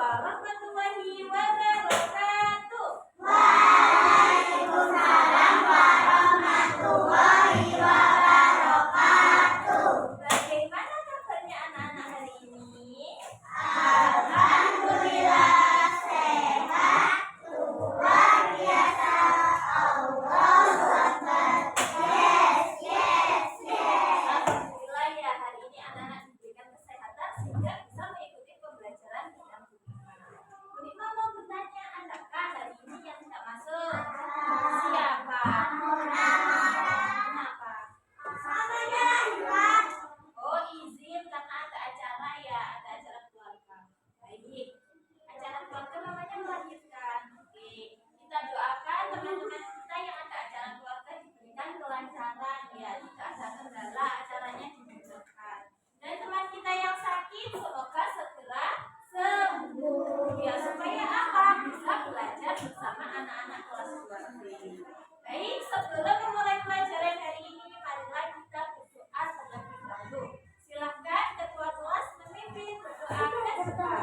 warahmatullahi wabarakatuh. Waalaikumsalam warahmatullahi wabarakatuh. Bagaimana kabarnya anak-anak hari ini? Alhamdulillah sehat, luar biasa. Allahu Akbar. Yes. Alhamdulillah ya, hari ini anak-anak diberikan kesehatan sehingga bisa mengikuti pembelajaran bidang Bu Nima mau bertanya, adakah hari ini yang tidak masuk? Siapa? Kenapa? Oh, izin karena ada acara ya, ada acara keluarga. Baik, acara keluarga namanya melahirkan. Oke, kita doakan teman-teman kita yang ada acara keluarga diberikan kelancaran ya, tidak ada kendala, acaranya dimudahkan. Dan teman kita yang sakit semoga segera sembuh ya, supaya apa? Bisa belajar bersama anak-anak kelas 2B. Baik, sebelum memulai pelajaran hari ini, marilah kita berdoa terlebih dahulu. Silahkan ketua kelas memimpin berdoa kedua.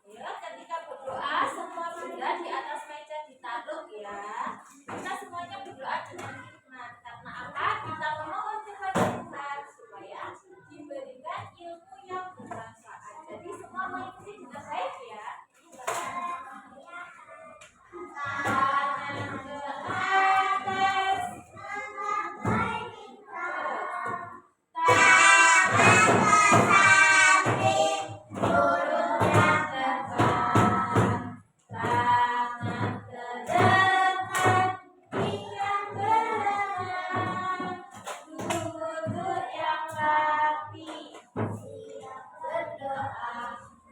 Ya, ketika berdoa semua benda di atas meja ditaruh ya. Kita semuanya berdoa dengan hikmat. Karena apa? Kita memohon kepada Tuhan supaya diberikan ilmu yang bermanfaat. Jadi semua mengikuti dengan baik ya. Tangan ke atas. Mulutnya terbang. Tangan ke depan. Pinggang berenang. Lutut yang rapi. Siap berdoa.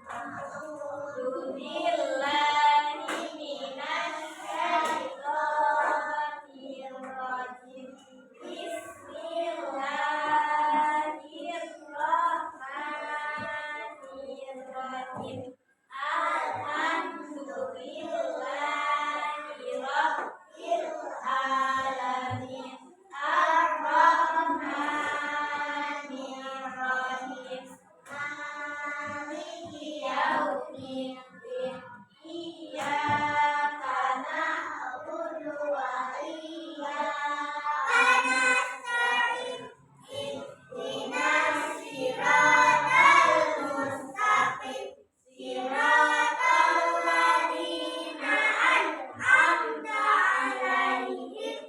A'udzubillahi minasyaitonirrajim. Bismillahirrahmanirrahim. Alhamdulillahi rabbil alamin. Ar-Rahmanir-Rahim. Maliki yaumiddin. Iyyaka na'budu wa iyyaka nasta'in. Ihdinas siratal mustaqim. Siratal ladzina an'amta 'alaihim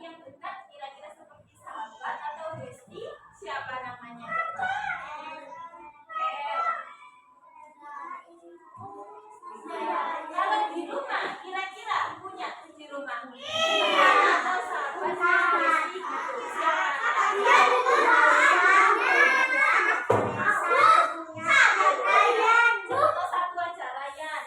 yang dekat kira-kira seperti sahabat atau besti, siapa namanya? Kalau di rumah kira-kira punya di rumah atau sahabat atau besti gitu, siapa namanya? Contoh satu aja, Ryan.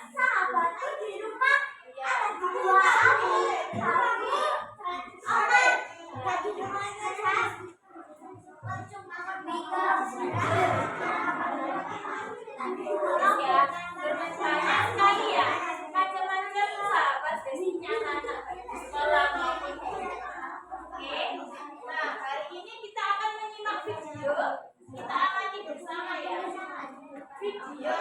Ya, banyak sekali ya. Macam-macam sahabat bestinya anak-anak baik di sekolah maupun di rumah. Oke. Nah, hari ini kita akan menyimak video. Kita amati bersama ya. Video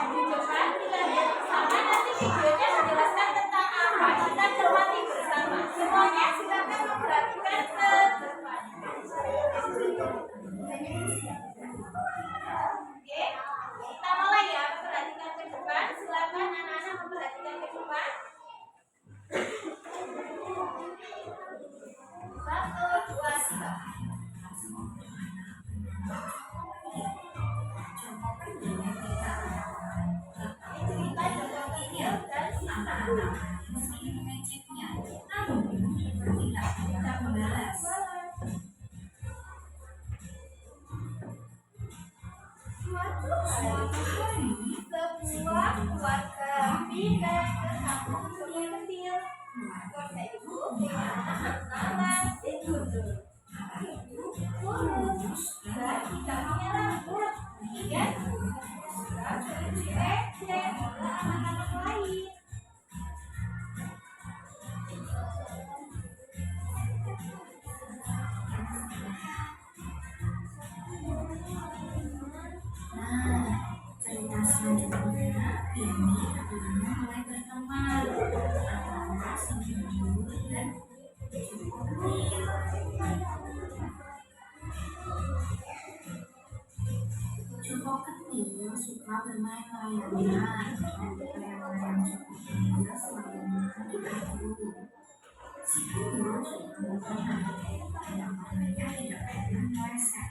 di depan kita lihat bersama. Nanti videonya menjelaskan tentang apa. Kita cermati bersama. Semuanya silakan memperhatikan ke depan. Oke, kita mulai ya. Perhatikan ke depan. Silakan anak-anak memperhatikan ke depan. 1, 2, 3. Cerita Joko Tingkir dan Sita. Suatu hari, sebuah keluarga pindah ke kampung sungai kecil. Keluarga itu punya anak bernama si Gundul. Kurus dan tidak punya rambut. Dia juga sering diejek oleh anak-anak lain. Cerita selanjutnya ini keduanya mulai berteman antara si Jumbo dan Joko kecil suka bermain layangan dan layang-layang Joko kecil selalu makan air. Si Jumbo suka bermain layang-layangnya tidak pernah meleset.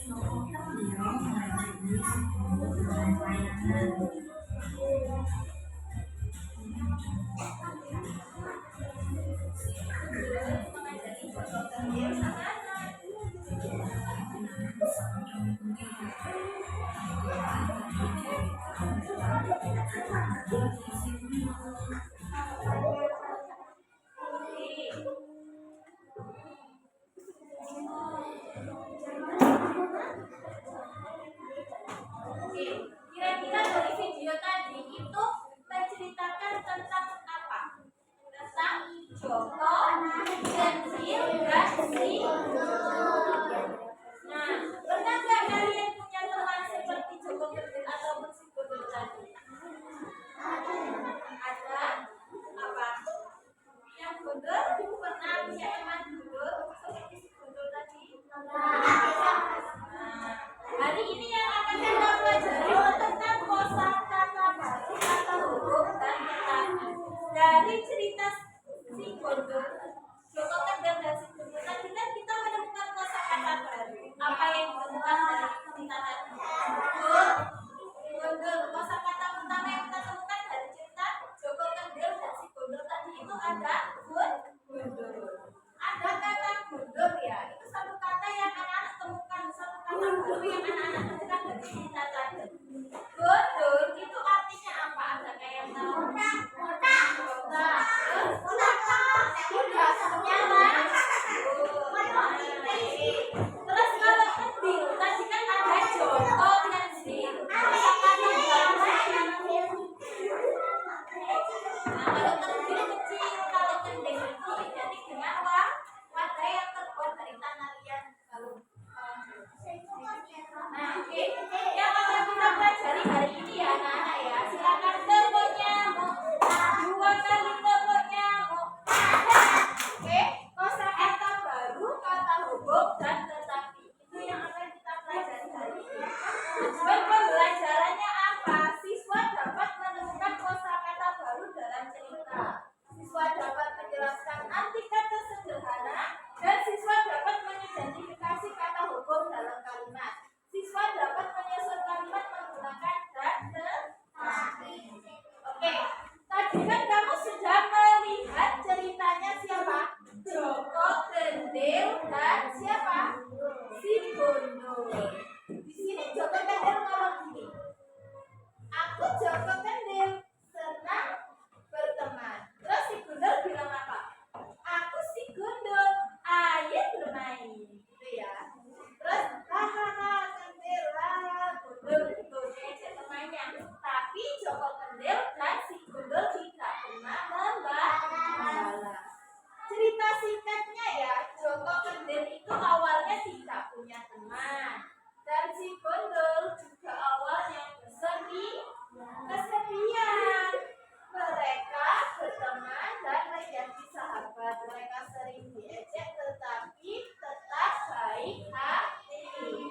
Joko kecil mengajari si Jumbo bermain layangan. Mengajari Joko Tingkir sang anak. Oke, kira-kira dari video tadi itu menceritakan tentang apa? Tentang Joko, Tingkir, dan si Gundul. Nah, pernah nggak kalian punya teman seperti Joko Tingkir ataupun si Gundul tadi? Ada? Apa? Yang Gundul pernah punya teman Gundul seperti si Gundul tadi? Nah, hari ini yang akan kita pelajari tentang kosakata baru, kata huruf dan kata. Dari cerita si Gundul, Joko Tingkir dan si Gundul tadi kan kita menemukan kosakata baru. Apa yang ditemukan dari cerita tadi? Gundul. Kosakata pertama yang kita temukan dari cerita Joko Tingkir dan si Gundul tadi itu ada gundul. Ada kata gundul ya. Itu satu kata yang anak-anak temukan, satu kata baru yang anak-anak temukan dari cerita tadi. Gundul itu artinya apa? Ada kayak tahu? Kota. Terus nyala. Terus kalau kendil tadi kan ada Joko dan si. Kosakata baru. Nah, kalau kendil kecil, kalau kendil kecil jadi dengan wadah yang terbuat dari tanah liat. Nah, oke. Yang akan kita pelajari hari ini ya anak-anak ya. Silakan tepuk nyamuk. 2 kali tepuk nyamuk. Oke. Kosakata baru, kata huruf dan tetapi. Itu yang akan kita pelajari hari ini. Tujuan pembelajarannya apa? Siswa dapat menemukan kosakata Tadi kan kamu sudah melihat ceritanya siapa? Joko Kendil dan siapa? Si Bondol. Di sini Joko Kendil ngomong gini. Aku Joko Kendil senang berteman. Terus si Gundul bilang apa? Aku si Gundul, ayo bermain. Gitu ya. Terus hahaha Kendil, Gundul gitu diajak temannya. Tapi Joko Kendil dan si Gundul tidak pernah membalas. Cerita singkatnya ya, Joko Kendil itu awalnya tidak punya teman. Dan si Gundul juga awalnya kesepian. Mereka berteman dan menjadi sahabat. Mereka sering diejek tetapi tetap baik hati.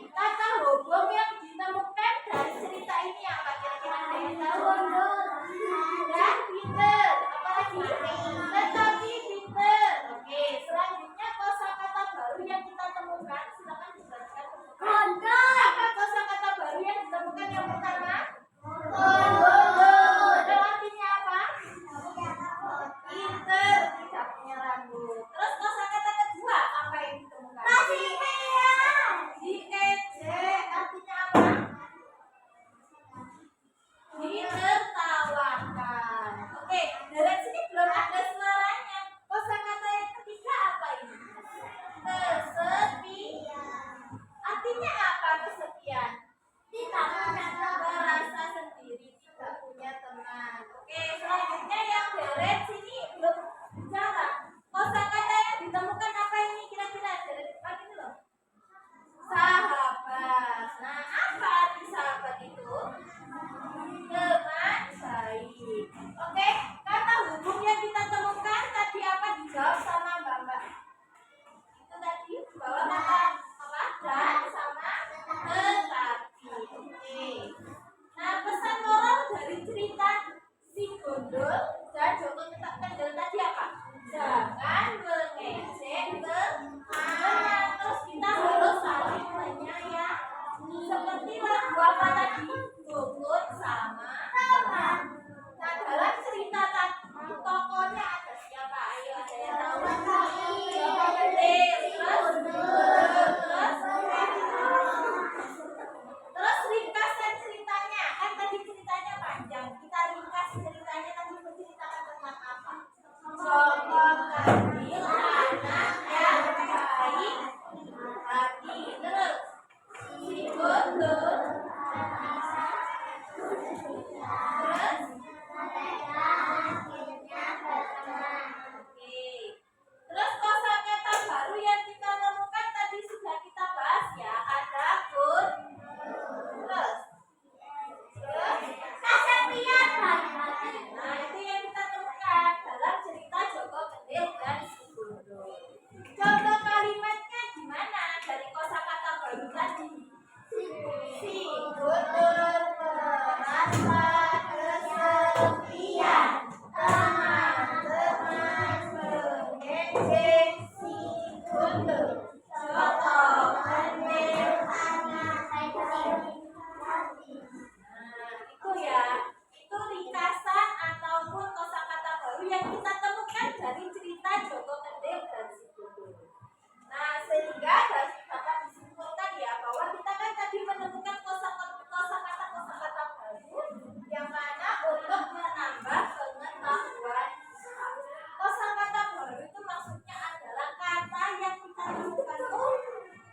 Kata hubung yang ditemukan dari cerita ini apa kira-kira ada yang tahu? Dan Peter. Apalagi? Tetapi Peter. Oke, selanjutnya kosakata baru yang kita temukan. Silakan dijelaskan. Apa kosakata baru yang ditemukan yang pertama? Itu artinya apa? Pinter, tidak punya rambut. Terus kosakata kedua apa yang ditemukan? Diejek, artinya apa? Ditertawakan. Oke, dari sini belum ada suaranya. Kosakata yang ketiga apa ini? Kesepian. Artinya apa kesepian? Tidak merasa sendiri, tidak punya teman. Oke, selanjutnya yang Deret sini belum bicara. Kosakata yang ditemukan apa ini kira-kira dari depan itu loh? Sahabat. Nah, apa arti sahabat itu? Teman baik. Oke, kata hubung yang kita temukan tadi apa dijawab sama Mbak? Itu tadi bahwa kata apa? Dan sama tetapi. Oke. Nah, pesan moral dari cerita si Gundul dan Joko Kendil tadi apa? Jangan mengejek teman. Terus kita harus saling menyayangi. Seperti lagu apa tadi? Guguk sama teman. Nah, dalam cerita tadi tokohnya ada siapa? Ayo, ada yang tahu? Joko Kendil. Terus ringkasan ceritanya, kan tadi ceritanya panjang. Kita ringkas ceritanya tadi menceritakan tentang apa? Joko Kendil anak yang baik hati. Terus si Gundul. Terus oke. Terus kosakata baru yang kita temukan tadi sudah kita bahas ya. Ada terus kesepian baik hati. Nah, itu yang kita temukan dalam cerita Joko Kendil dan si Gundul. Contoh kalimatnya gimana dari kosakata baru tadi? Si Gundul merasa kesepian. Teman-teman mengejek si Gundul. Joko Kendil anak baik hati. Nah, itu ya. Itu ringkasan ataupun kosakata baru yang kita temukan dari cerita Joko Kendil dan si Gundul. Nah, sehingga dari dapat disimpulkan ya bahwa kita kan tadi menemukan kosakata baru yang mana untuk menambah pengetahuan kita. Kosakata baru itu maksudnya adalah kata yang kita temukan. Oh,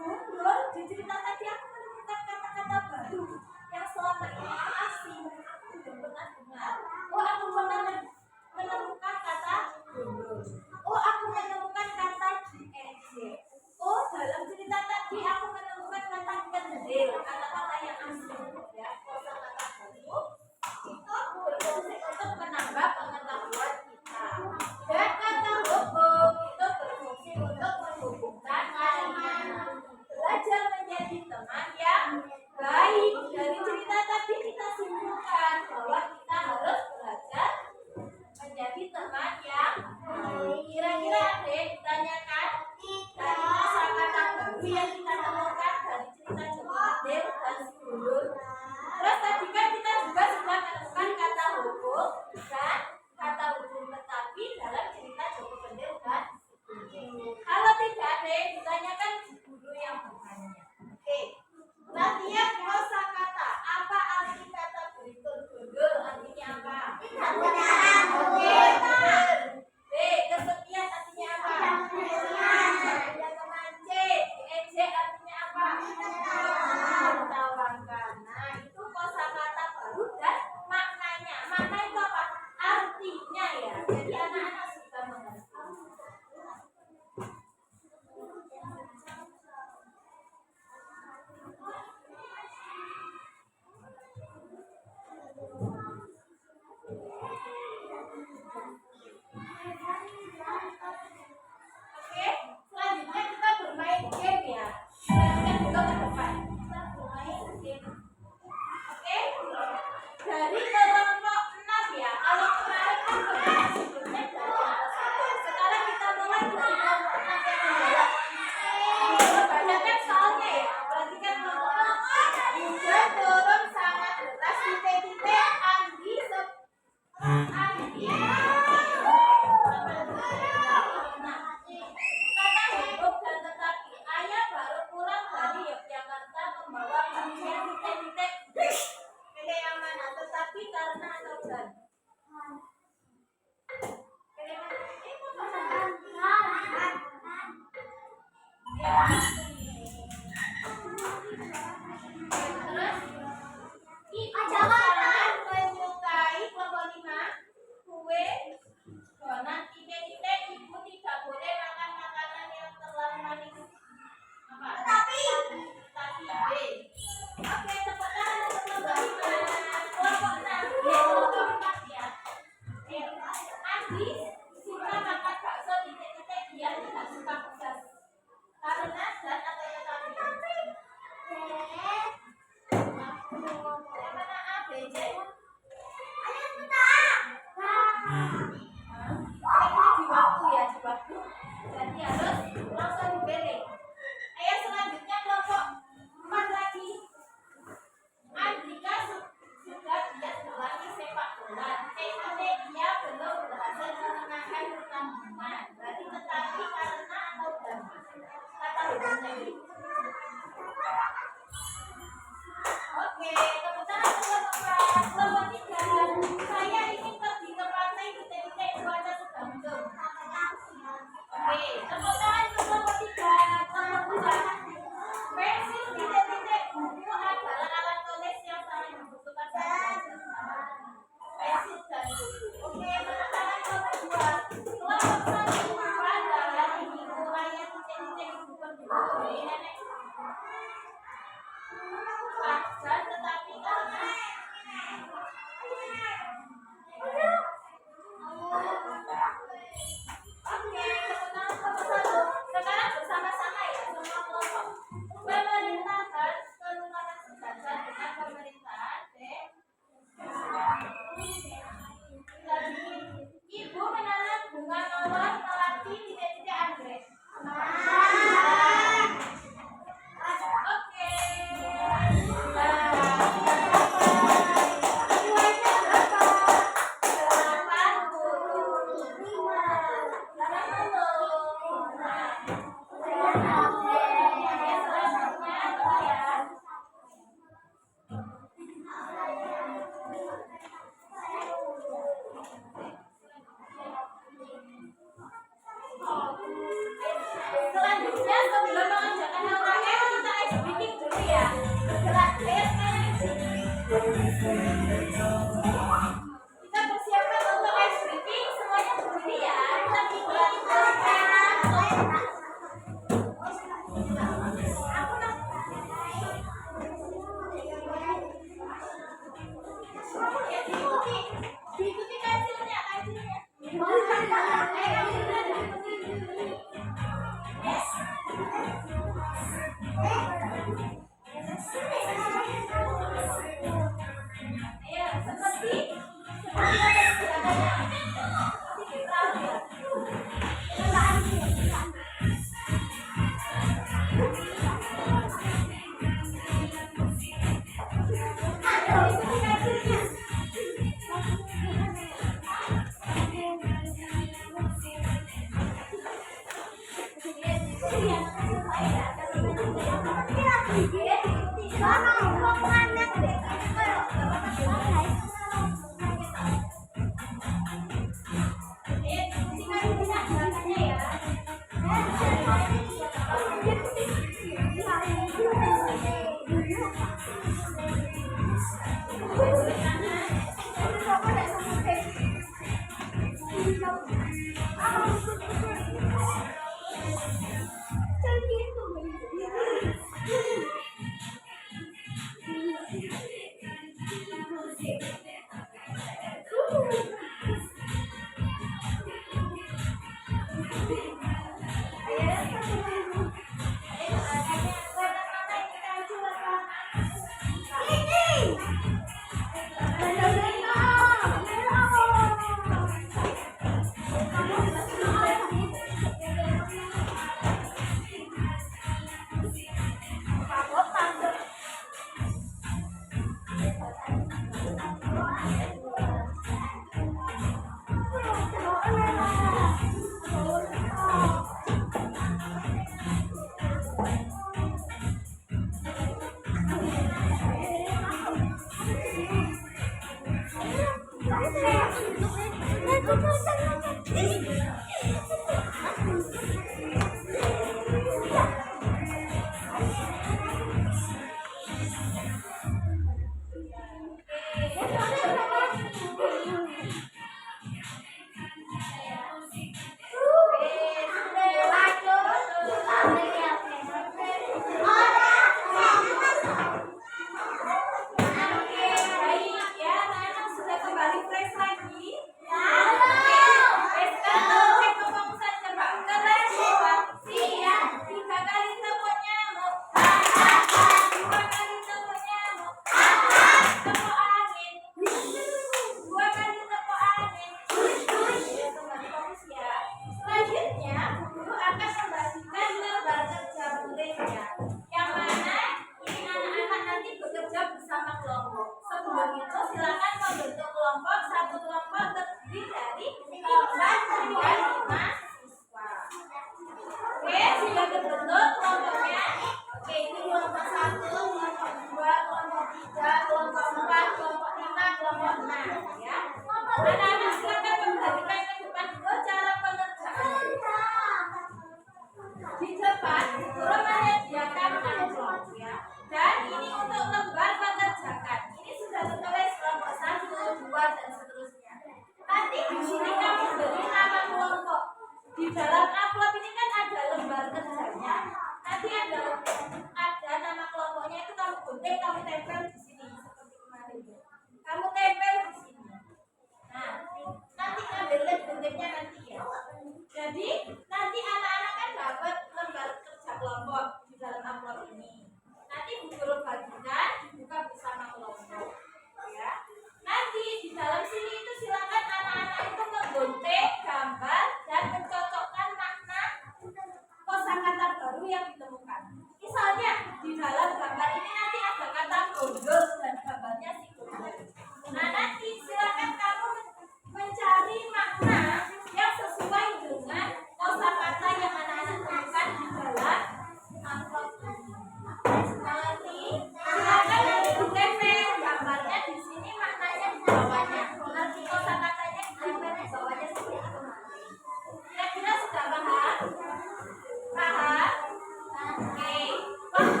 Gundul di cerita tadi aku menemukan kata-kata baru yang selama ini asing, aku belum pernah dengar. Oh, aku pernah menemukan kata Gundul. Oh, aku menemukan kata diejek. Oh, dalam cerita tadi aku menemukan kata kendil, kata-kata yang asing ya. Kosakata baru itu berfungsi untuk menambah pengetahuan kita. Dan kata hubung itu berfungsi untuk menghubungkan kalimat. Belajar menjadi teman yang baik. Dari cerita tadi kita simpulkan bahwa kita harus belajar menjadi teman yang baik. Kira-kira ada yang ditanyakan dari kosakata baru yang kita temukan dari cerita Joko Kendil dan si Gundul? Terus tadi kan kita juga sudah menemukan kata hubung dan Sekarang kita mulai dari kelompok 6 yang membawa. Baca teks soalnya ya. Perhatikan kelompok 6. Hujan turun sangat deras titik-titik Andi Andi. Kata heboh dan tetapi ayah baru pulang dari Yogyakarta membawa pakaian titik-titik. Pilih yang mana? Tetapi karena atau dan? Pilih mana? Terus jangan menyukai kelompok 5 kue donat titik-titik. Ibu tidak boleh makan makanan yang terlalu manis. Apa? Tapi B. Oke, tepuk tangan untuk kelompok 5. Kelompok 6 kelompok 4 ya. Andi suka makan bakso titik-titik. Dia tidak suka pedas. Karena dan atau tetapi. Yang mana A, B, C? Ayo putar. Ini di waktu ya, di waktu. Jadi harus langsung dipilih. Ayo selanjutnya kelompok 4 lagi. Andika sudah giat berlatih sepak bola. Titik-titik dia belum berhasil memenangkan pertandingan. Berarti tetapi karena atau dan? Kata hubungannya ini. Oke, tepuk tangan untuk kelompok 3. Saya ingin pergi ke pantai titik-titik cuaca sedang mendung. Oke, tepuk tangan untuk kelompok 3. Kelompok 2. Pensil titik-titik buku adalah alat tulis yang sangat dibutuhkan saat belajar. Pensil dan buku. Oke, tepuk tangan kelompok 2. Kelompok 1 adalah ibu ayah titik-titik ibu penduduk nenek. Wajar tetapi karena oke, kebetulan kelompok 1. Sekarang bersama-sama ya semua kelompok. Pemerintahan kelurahan sejajar dengan pemerintahan Ibu menanam bunga mawar melati titik-titik anggrek. Oke. Selanjutnya sebelum mengerjakan LKM kita ice breaking dulu ya. Bergerak kita persiapkan untuk ice breaking. Semuanya berdiri ya. Kita bikin diikuti kancilnya. Ya, seperti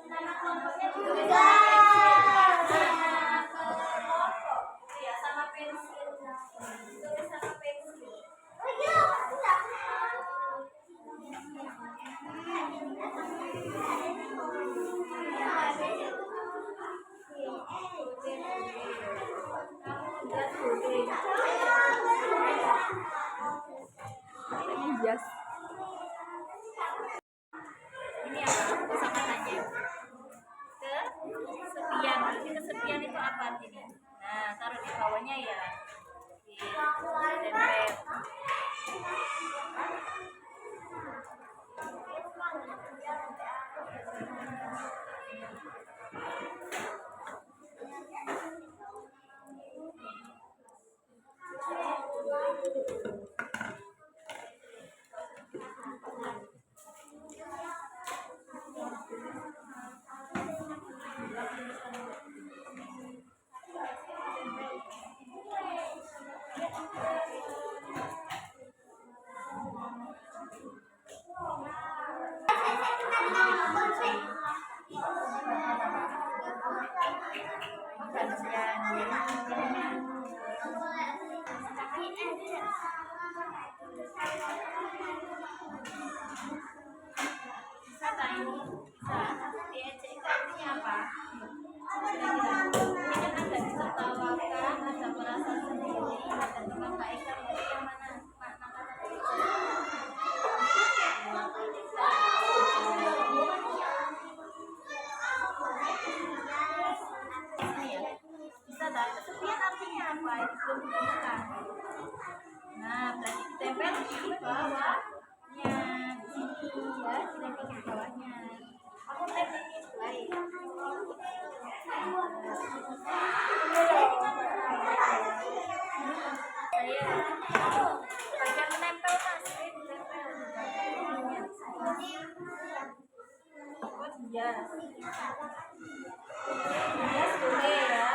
Nama kelompoknya juga kelompok. Iya, sama pensil. Tulis sama pensil. Yes. Ini apa kosakatanya? Kesepian. Berarti kesepian itu apa artinya? Nah, taruh di bawahnya ya. Tempel. Bisa tak ini? Bisa. Diejek itu artinya apa? Ini kan ada ditertawakan, ada merasa sendiri, ada mengabaikan. Berarti yang mana makna kata ini ya? Bisa tak? Kesepian artinya apa? Itu belum ditemukan. Nah, berarti ditempel di bawahnya. Di sini ya, ditempel di bawahnya. Aku tekniknya baik. Saya bagian menempel mas, ditempel. Oh iya. Iya boleh ya.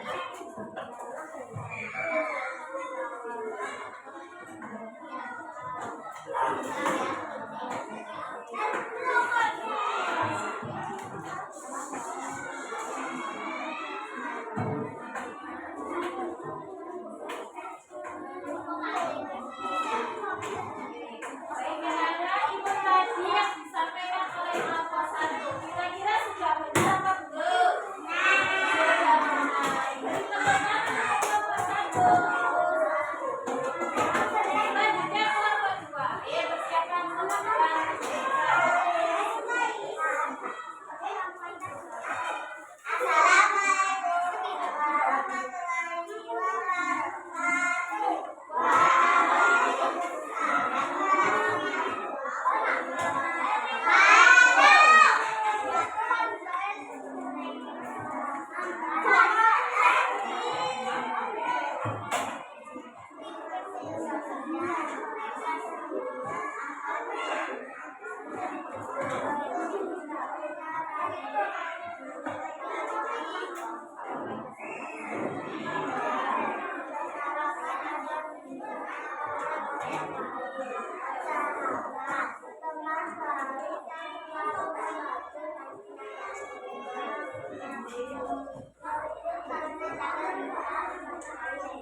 Baik, ada Ibu tadi yang disampaikan oleh kelompok 1. Kira-kira sudah benar apa belum? Sudah benar. Beri tepuk tangan untuk kelompok 1. Selanjutnya kelompok 2. Ayo persiapkan teman-teman.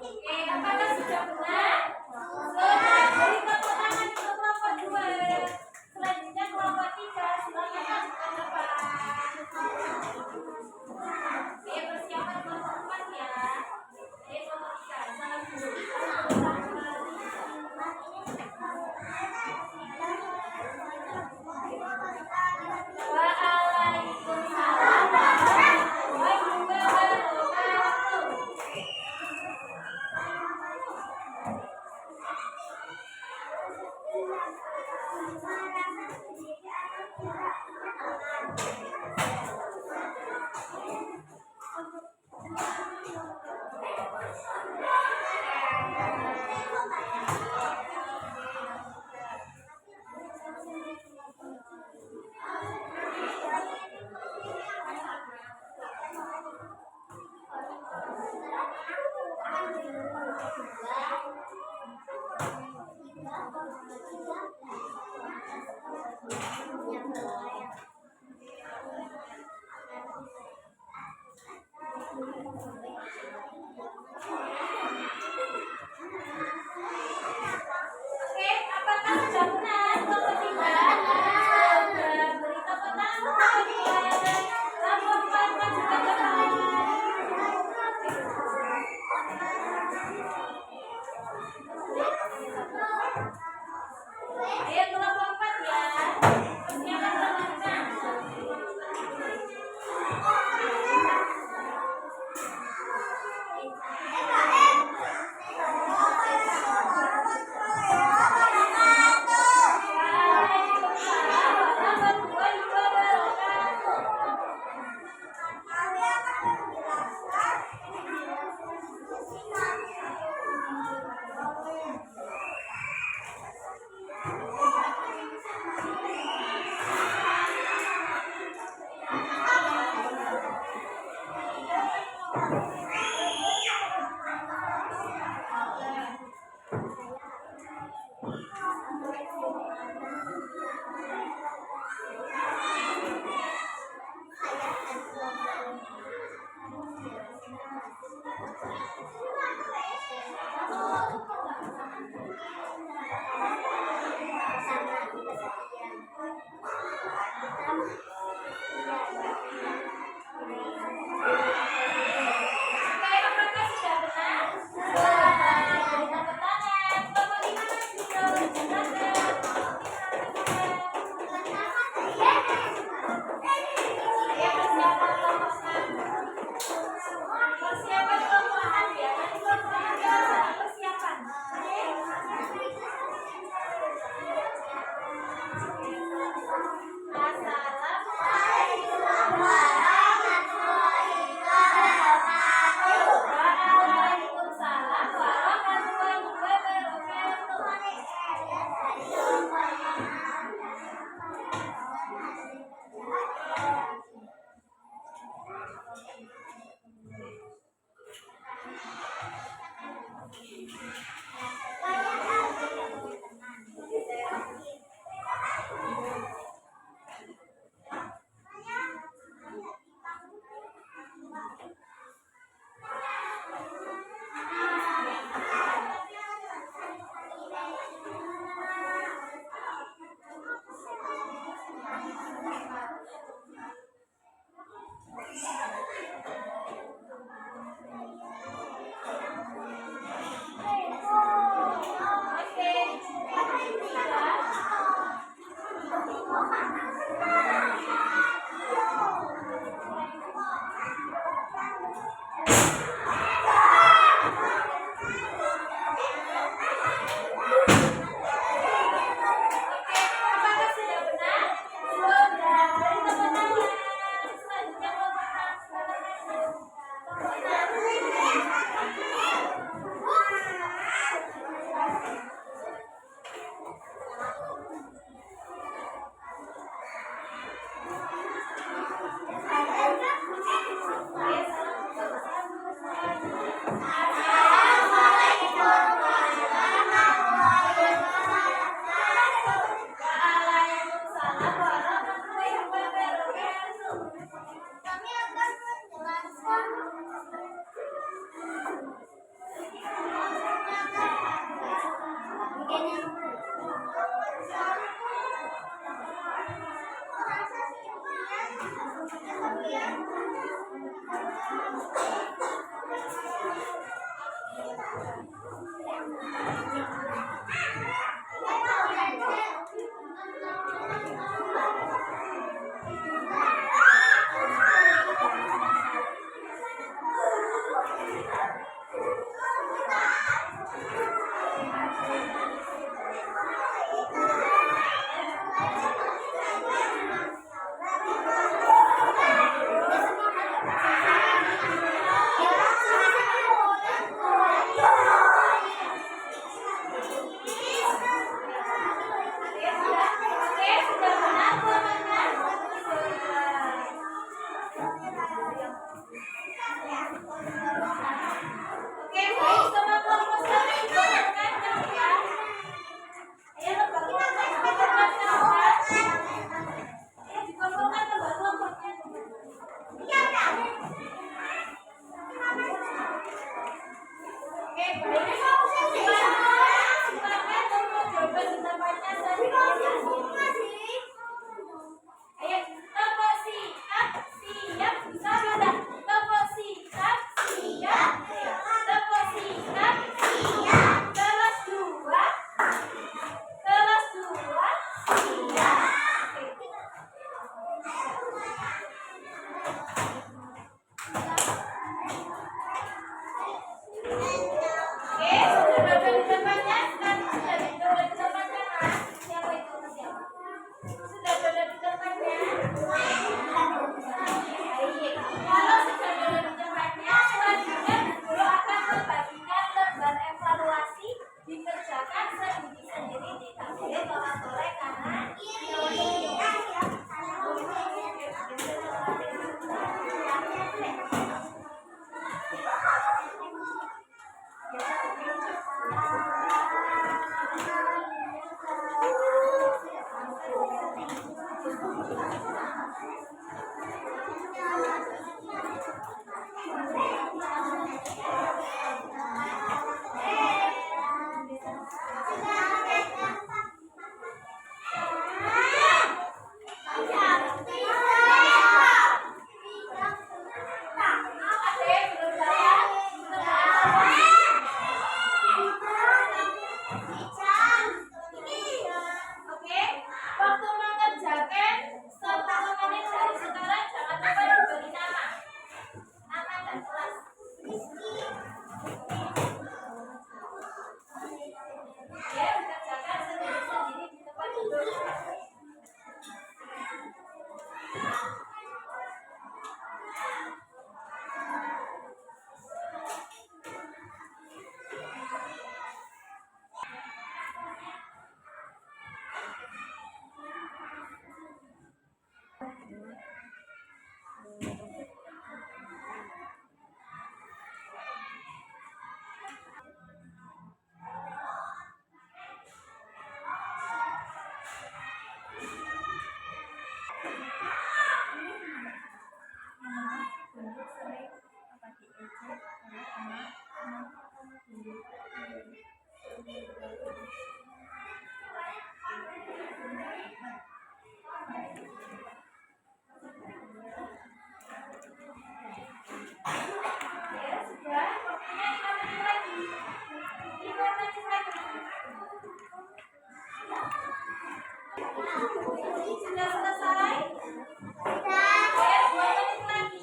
Oke, apakah sudah benar? Sudah. Beri tepuk tangan untuk kelompok 2. Selanjutnya kelompok 3. Silakan masuk ke depan. Oke, persiapan kelompok 4 ya. Oke, kelompok 3. Salam dulu. Waalaikumsalam warahmatullahi wabarakatuh. Oke, apakah sudah benar kelompok 3? Sudah. Beri tepuk tangan untuk kelompok 3. Kelompok 4 maju ke depan. Ayo kelompok 4 ya. Persiapan teman-teman. Ya, kerjakan sendiri-sendiri di tempat tidur. Ya, sudah. Waktunya 5 menit lagi. 5 menit lagi. Sudah selesai? Ya, 2 menit lagi.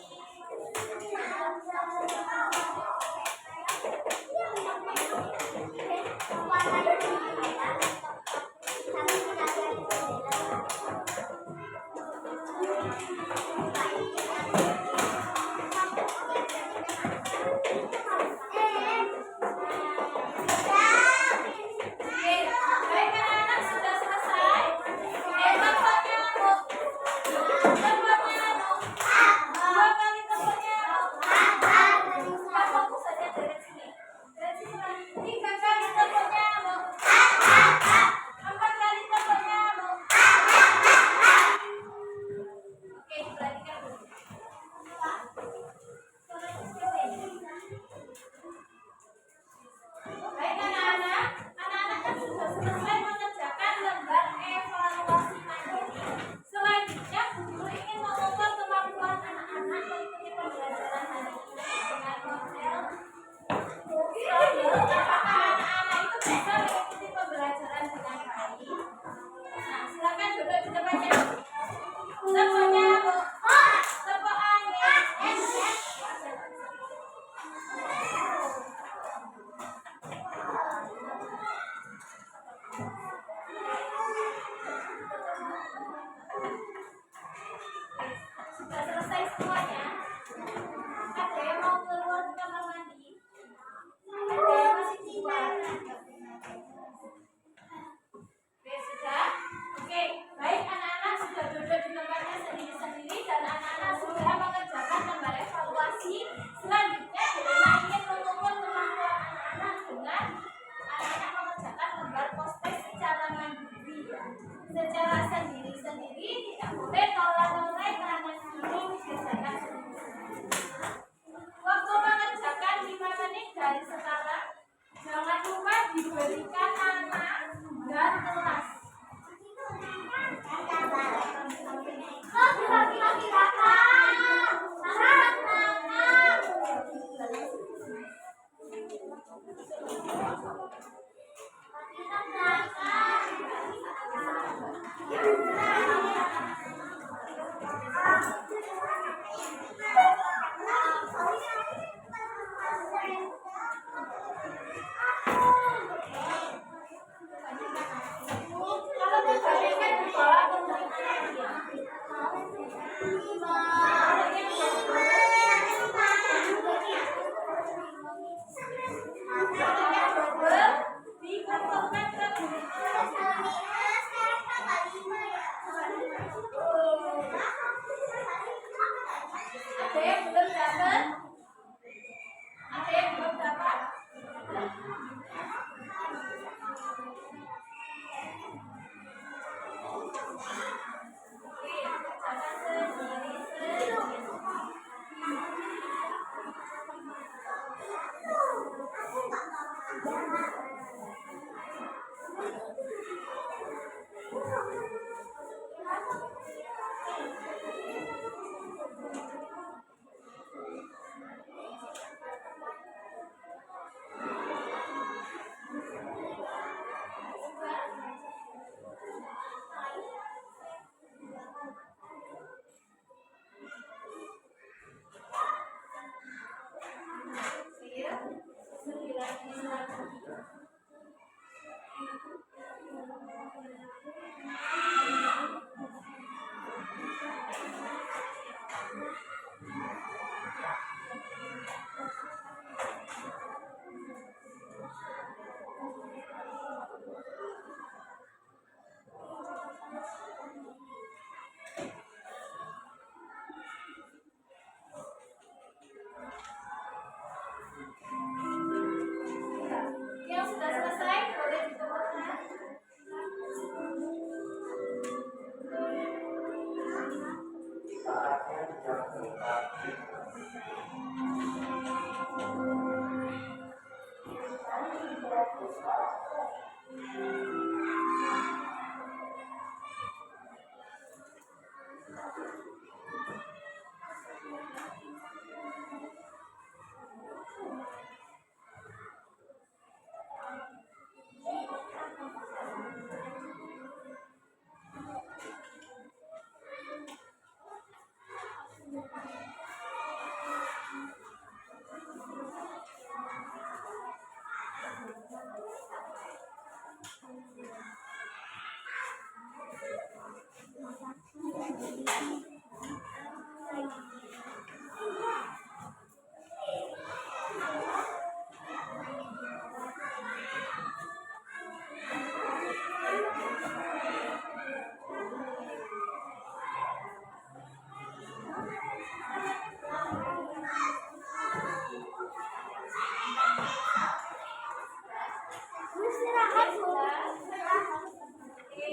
Oke,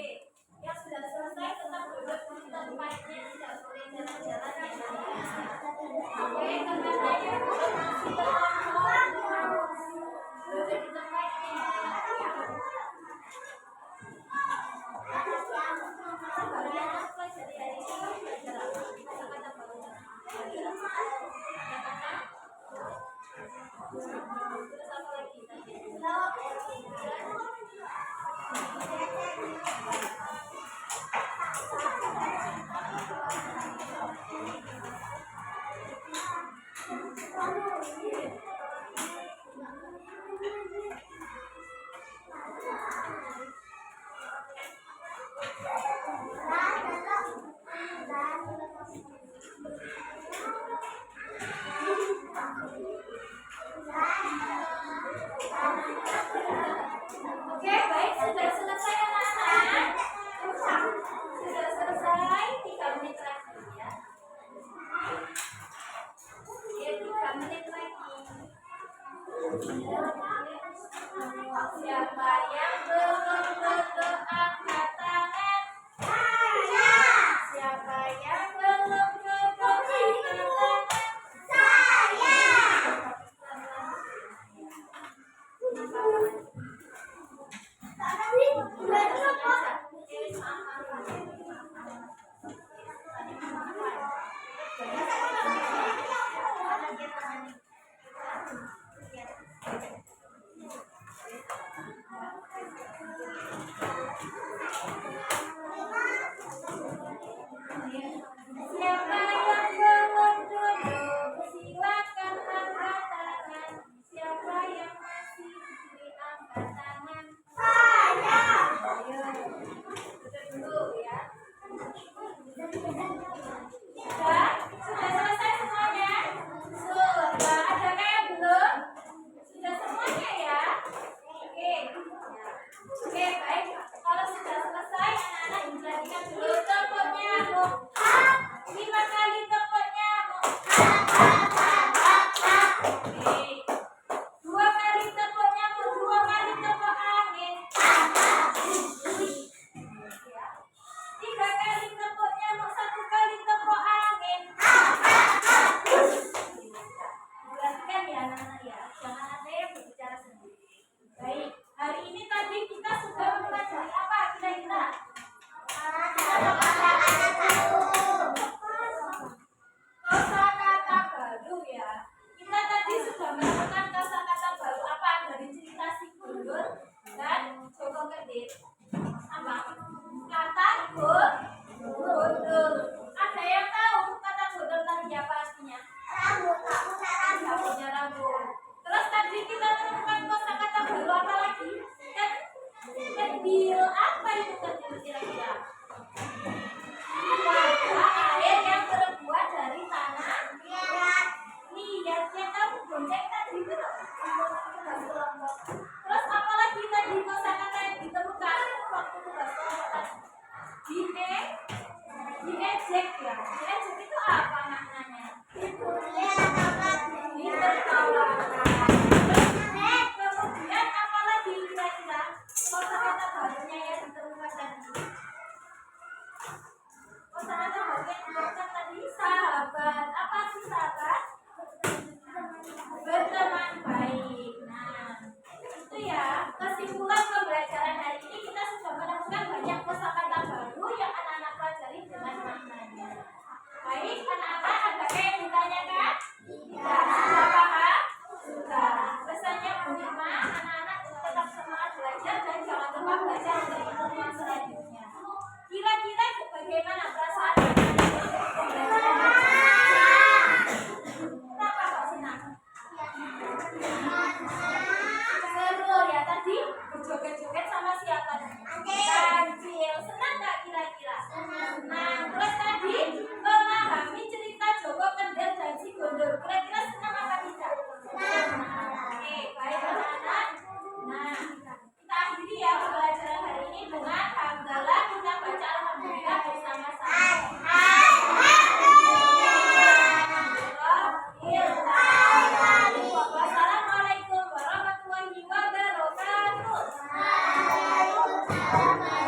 yang sudah selesai tetap duduk di tempatnya, tidak boleh jalan-jalan ya. Oke, teman-teman yang duduk masih berlangsung, duduk di tempatnya. Kalian pelajari hari ini belajar apa? Kata-kata baru. Kata-kata. Terus apa lagi tadi? Oke, baik, sudah selesai anak-anak. Sudah selesai, 3 menit lagi ya. Ya, 3 menit lagi. Siapa yang belum angkat tangan? Saya. Siapa yang belum angkat tangan? Saya. Siapa yang belum duduk, silakan angkat tangan. Siapa yang masih diberi angkat tangan? Saya. Ayo, duduk dulu ya. Sudah selesai semuanya? Sudah, ada kayak belum? Sudah semuanya ya? Oke. Oke, baik. Kalau sudah selesai, anak-anak diperhatikan dulu tepuknya. 5 kali tepuknya. Oke. 2 kali tepuknya, 2 kali tepuk angin. 3 kali tepuknya, 1 kali tepuk angin. Perhatikan ya anak-anak ya, jangan ada yang berbicara sendiri. Baik, hari ini tadi kita sudah mempelajari apa kira-kira? Kosakata baru ya. Kita tadi sudah menemukan kosakata baru apa dari cerita si Gundul dan Joko Kedit. Apa? Kata Gundul. Ada yang tahu kata Gundul tadi apa artinya? Rambutnya rambut. Terus tadi kita menemukan kosakata baru apa lagi? Kedil. Apa itu kedil kira-kira? Wadah air yang terbuat dari tanah liat. Liatnya kamu gonceng tadi itu loh. Terus apa lagi tadi kosakata yang ditemukan waktu tugas kelompok tadi? Diejek ya. Diejek itu apa maknanya? Ditertawakan. Kemudian apa lagi kira-kira kosakata barunya ya? Selamat